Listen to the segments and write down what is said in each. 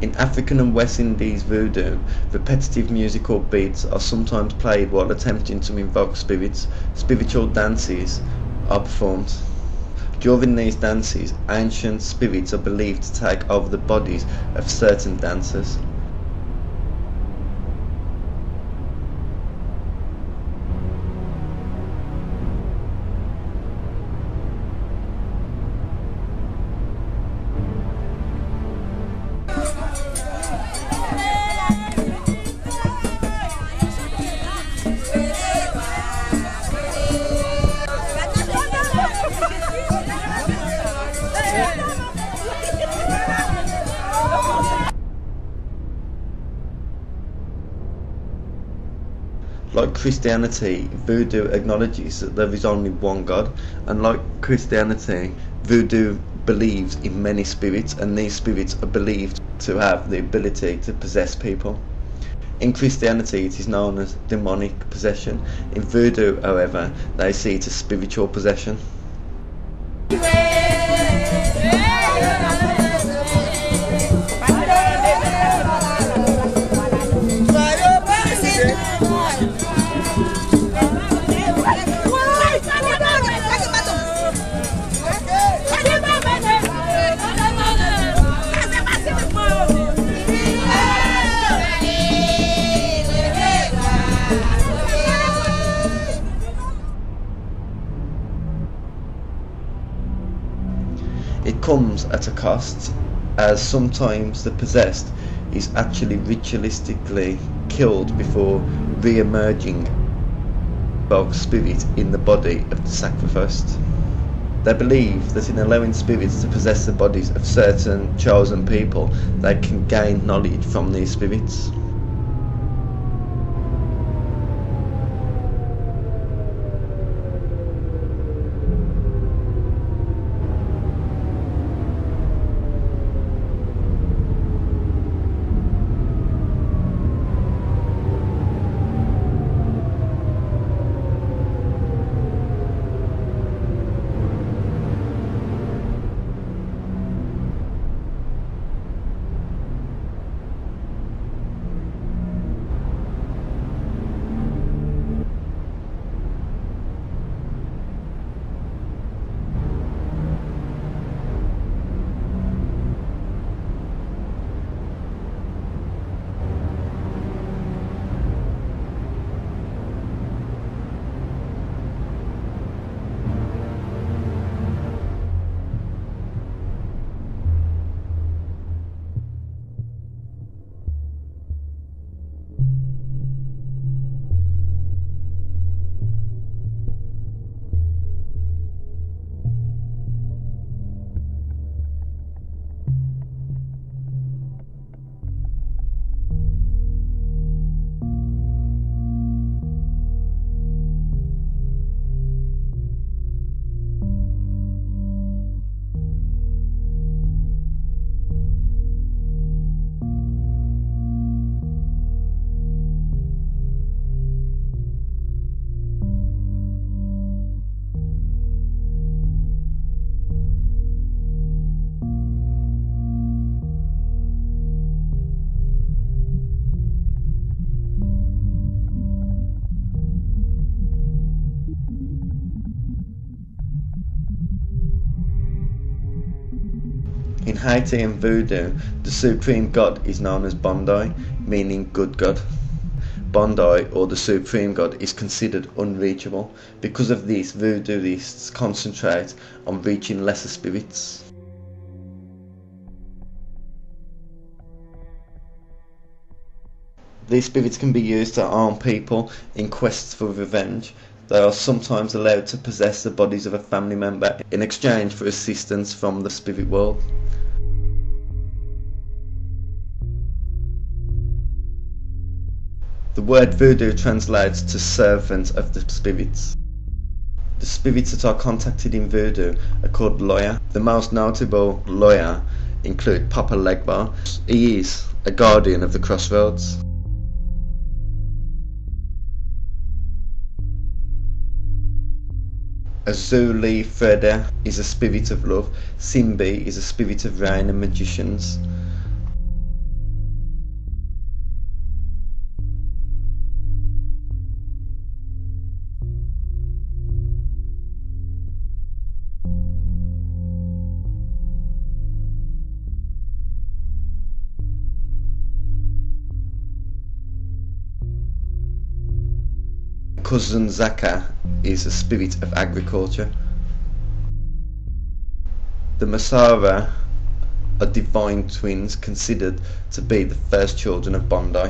In African and West Indies voodoo, repetitive musical beats are sometimes played while attempting to invoke spirits. Spiritual dances are performed. During these dances, ancient spirits are believed to take over the bodies of certain dancers. Like Christianity, voodoo acknowledges that there is only one God, and like Christianity, voodoo believes in many spirits, and these spirits are believed to have the ability to possess people. In Christianity, it is known as demonic possession. In voodoo, however, they see it as spiritual possession. It comes at a cost, as sometimes the possessed is actually ritualistically killed before re-emerging both spirit in the body of the sacrificed. They believe that in allowing spirits to possess the bodies of certain chosen people, they can gain knowledge from these spirits. In Haitian voodoo, the supreme god is known as Bondi, meaning good god. Bondi, or the supreme god, is considered unreachable. Because of this, voodooists concentrate on reaching lesser spirits. These spirits can be used to harm people in quests for revenge. They are sometimes allowed to possess the bodies of a family member in exchange for assistance from the spirit world. The word voodoo translates to servant of the spirits. The spirits that are contacted in voodoo are called loya. The most notable loya include Papa Legba. He is a guardian of the crossroads. Zulu Freda is a spirit of love. Simbi is a spirit of rain and magicians. cousin Zaka is a spirit of agriculture. The Masara are divine twins considered to be the first children of Bondi.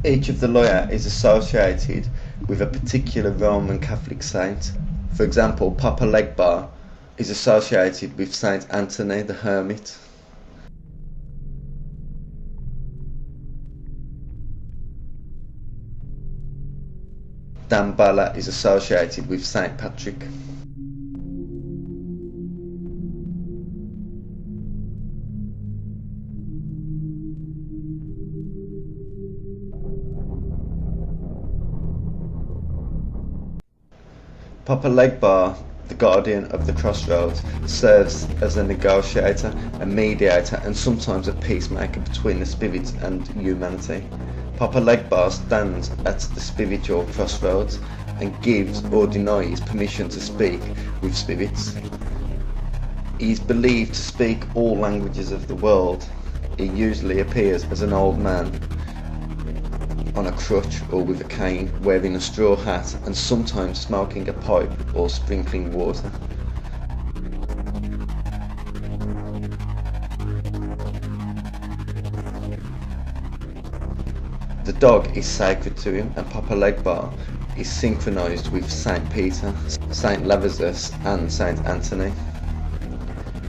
Each of the Loya is associated with a particular Roman Catholic saint. For example, Papa Legba is associated with Saint Anthony the Hermit. Dambala is associated with Saint Patrick. Papa Legba, the guardian of the crossroads, serves as a negotiator, a mediator and sometimes a peacemaker between the spirits and humanity. Papa Legba stands at the spiritual crossroads and gives or denies permission to speak with spirits. He is believed to speak all languages of the world. He usually appears as an old man on a crutch or with a cane, wearing a straw hat and sometimes smoking a pipe or sprinkling water. The dog is sacred to him, and Papa Legba is synchronized with Saint Peter, Saint Levazus and Saint Anthony.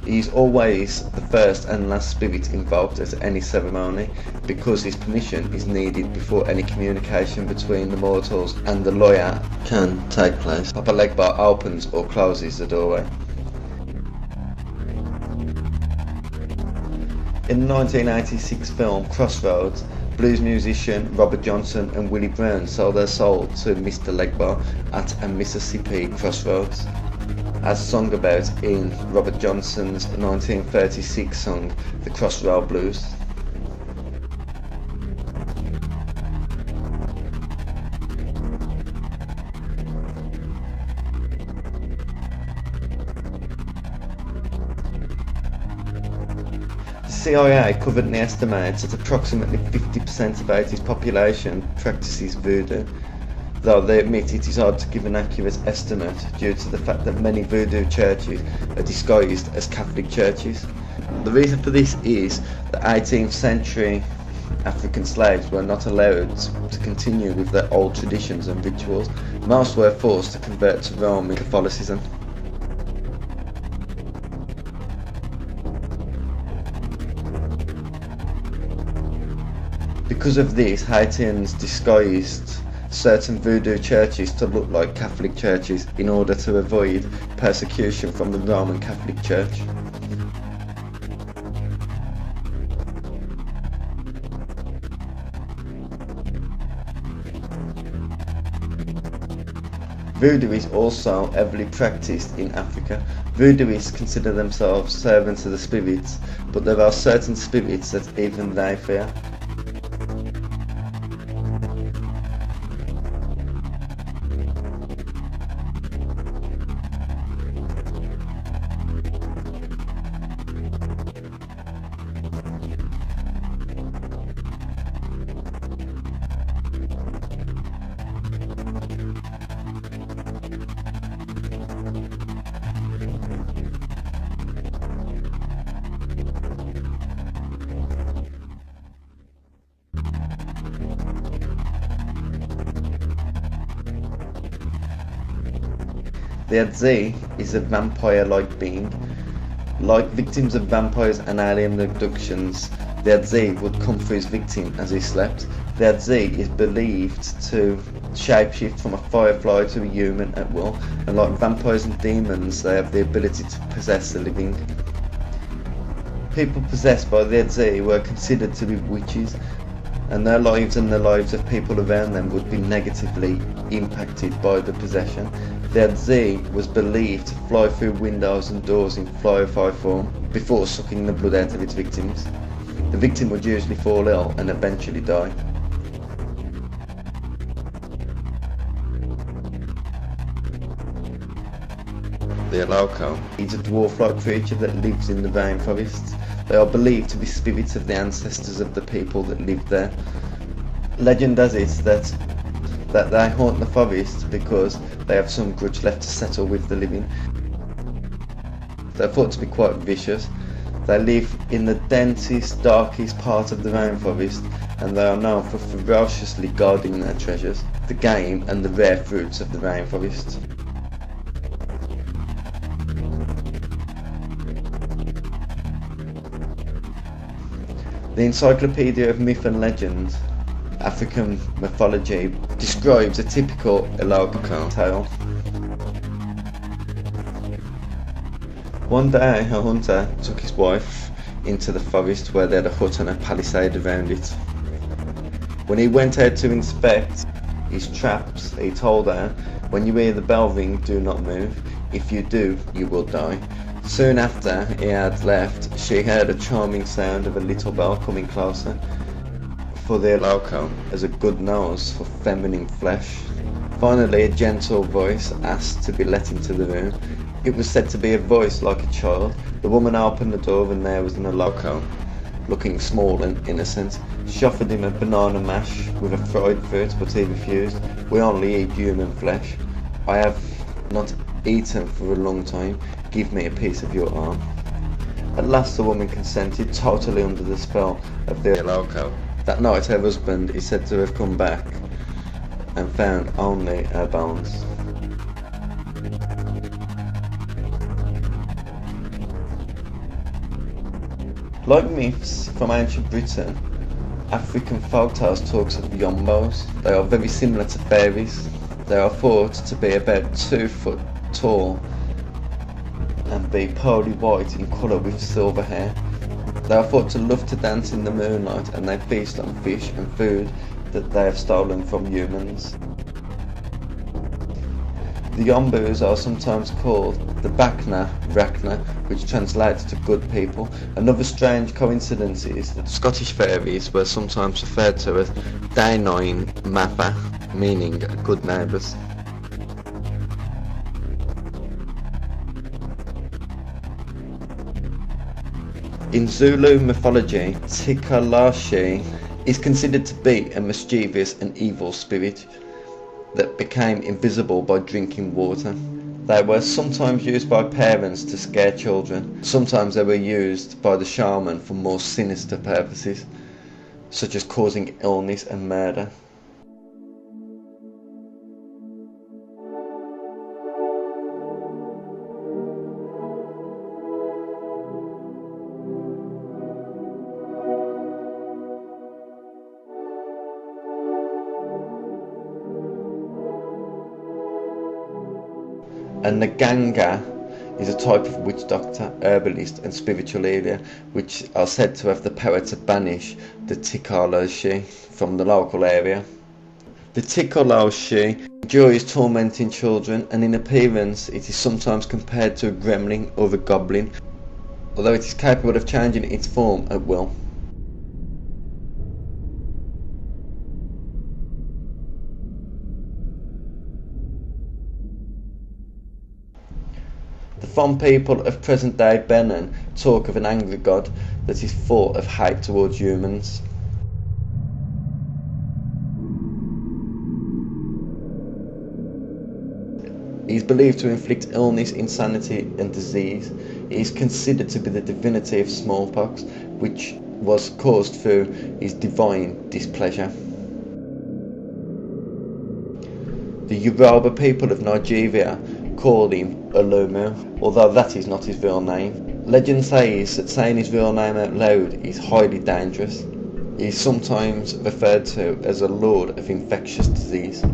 He is always the first and last spirit invoked at any ceremony because his permission is needed before any communication between the mortals and the Loya can take place. Papa Legba opens or closes the doorway. In the 1986 film Crossroads, blues musician Robert Johnson and Willie Brown sold their soul to Mr. Legba at a Mississippi crossroads, as sung about in Robert Johnson's 1936 song The Crossroad Blues. The CIA currently estimates that approximately 50% of Haiti's population practices voodoo, though they admit it is hard to give an accurate estimate due to the fact that many voodoo churches are disguised as Catholic churches. The reason for this is that 18th century African slaves were not allowed to continue with their old traditions and rituals. Most were forced to convert to Roman Catholicism. Because of this, Haitians disguised certain voodoo churches to look like Catholic churches in order to avoid persecution from the Roman Catholic Church. Voodoo is also heavily practiced in Africa. Voodooists consider themselves servants of the spirits, but there are certain spirits that even they fear. The Adze is a vampire-like being. Like victims of vampires and alien abductions, the Adze would come for his victim as he slept. The Adze is believed to shapeshift from a firefly to a human at will, and like vampires and demons, they have the ability to possess the living. People possessed by the Adze were considered to be witches, and their lives and the lives of people around them would be negatively impacted by the possession. The Adze was believed to fly through windows and doors in fly-by form before sucking the blood out of its victims. The victim would usually fall ill and eventually die. The Eloko is a dwarf-like creature that lives in the rainforests. They are believed to be spirits of the ancestors of the people that lived there. Legend has it that they haunt the forest because they have some grudge left to settle with the living. They are thought to be quite vicious. They live in the densest, darkest part of the rainforest, and they are known for ferociously guarding their treasures, the game and the rare fruits of the rainforest. The Encyclopedia of Myth and Legend, African Mythology, describes a typical Eloko tale. One day, a hunter took his wife into the forest where they had a hut and a palisade around it. When he went out to inspect his traps, he told her, "When you hear the bell ring, do not move. If you do, you will die." Soon after he had left, she heard a charming sound of a little bell coming closer, for the Eloko has a good nose for feminine flesh. Finally, a gentle voice asked to be let into the room. It was said to be a voice like a child. The woman opened the door and there was an Eloko, looking small and innocent. She offered him a banana mash with a fried fruit, but he refused. "We only eat human flesh. I have not eaten for a long time. Give me a piece of your arm." At last the woman consented, totally under the spell of the Eloko. That night her husband is said to have come back and found only her bones. Like myths from ancient Britain, African folktales talks of Yumboes. They are very similar to fairies. They are thought to be about 2 foot tall and be pearly white in colour with silver hair. They are thought to love to dance in the moonlight, and they feast on fish and food that they have stolen from humans. The Yumboes are sometimes called the Bakhna, rakhna, which translates to good people. Another strange coincidence is that Scottish fairies were sometimes referred to as Dainoin Matha, meaning good neighbours. In Zulu mythology, Tikoloshe is considered to be a mischievous and evil spirit that became invisible by drinking water. They were sometimes used by parents to scare children. Sometimes they were used by the shaman for more sinister purposes, such as causing illness and murder. A Nganga is a type of witch doctor, herbalist and spiritual healer which are said to have the power to banish the Tikoloshe from the local area. The Tikoloshe enjoys tormenting children, and in appearance it is sometimes compared to a gremlin or a goblin, although it is capable of changing its form at will. The Fon people of present-day Benin talk of an angry god that is full of hate towards humans. He is believed to inflict illness, insanity and disease. He is considered to be the divinity of smallpox, which was caused through his divine displeasure. The Yoruba people of Nigeria call him Olomu, although that is not his real name. Legend says that saying his real name out loud is highly dangerous. He is sometimes referred to as a lord of infectious disease.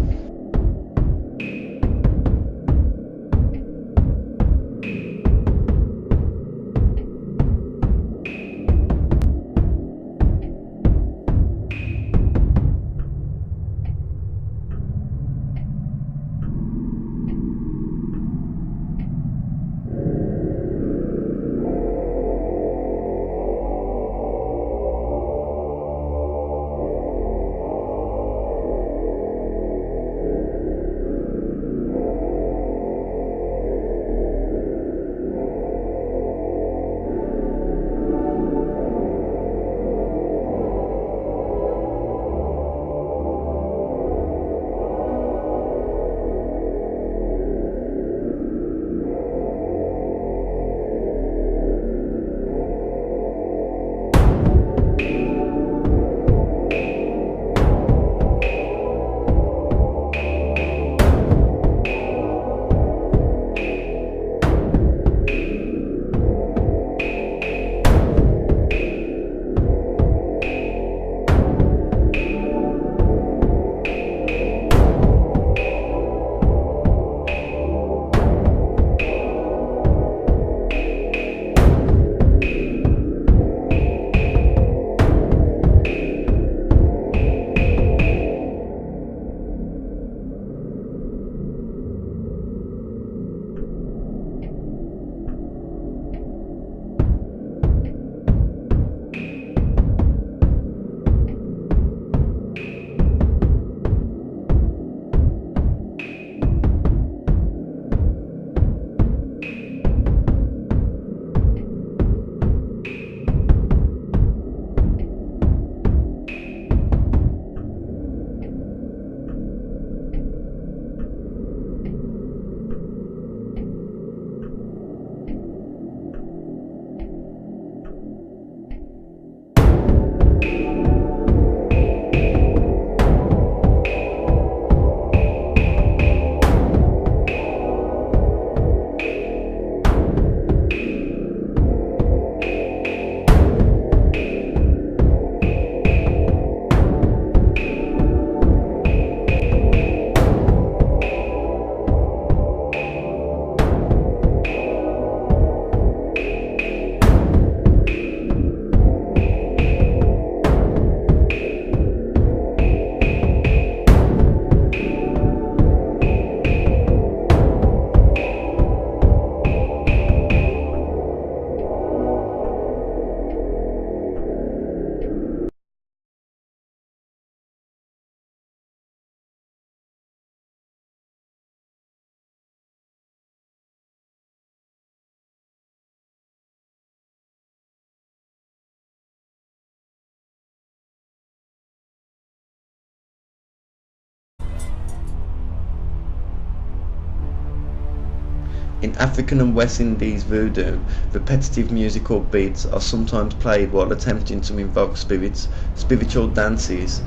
In African and West Indies voodoo, repetitive musical beats are sometimes played while attempting to invoke spirits. Spiritual dances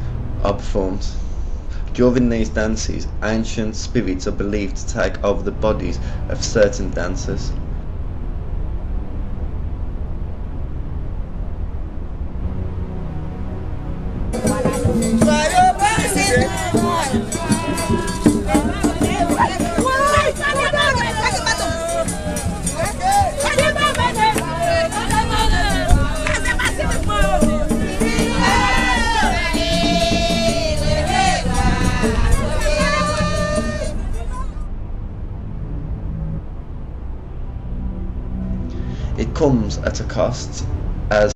are performed. During these dances, ancient spirits are believed to take over the bodies of certain dancers. It comes at a cost, as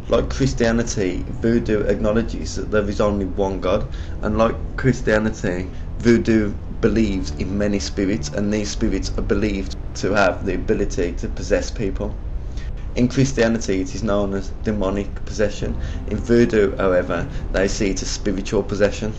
like Christianity, voodoo acknowledges that there is only one God, and like Christianity, voodoo believes in many spirits, and these spirits are believed to have the ability to possess people. In Christianity, it is known as demonic possession. In voodoo, however, they see it as spiritual possession.